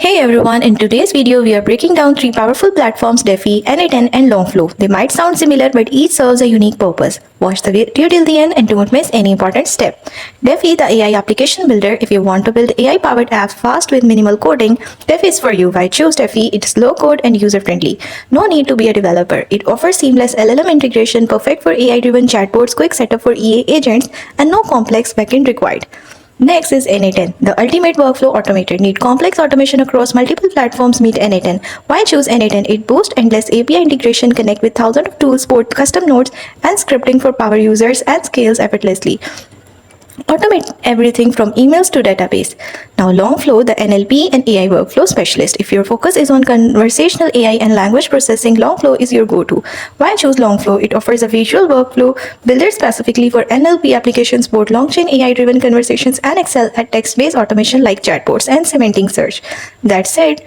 Hey everyone, in today's video we are breaking down three powerful platforms Dify, N8N and Langflow. They might sound similar but each serves a unique purpose. Watch the video till the end and don't miss any important step. Dify, the AI application builder. If you want to build AI-powered apps fast with minimal coding, Dify is for you. Why choose Dify? It's low code and user-friendly. No need to be a developer. It offers seamless LLM integration, perfect for AI-driven chatbots, quick setup for EA agents, and no complex backend required. Next is N8N, the ultimate workflow automator. Need complex automation across multiple platforms? Meet N8N. Why choose N8N? It boasts endless API integration, connect with thousands of tools, support custom nodes, and scripting for power users, and scales effortlessly. Automate everything from emails to database. Now Langflow, the NLP and AI workflow specialist. If your focus is on conversational AI and language processing, Langflow is your go-to. Why choose Langflow? It offers a visual workflow builder specifically for NLP applications, both long-chain AI-driven conversations and excel at text-based automation like chatbots and semantic search. That said,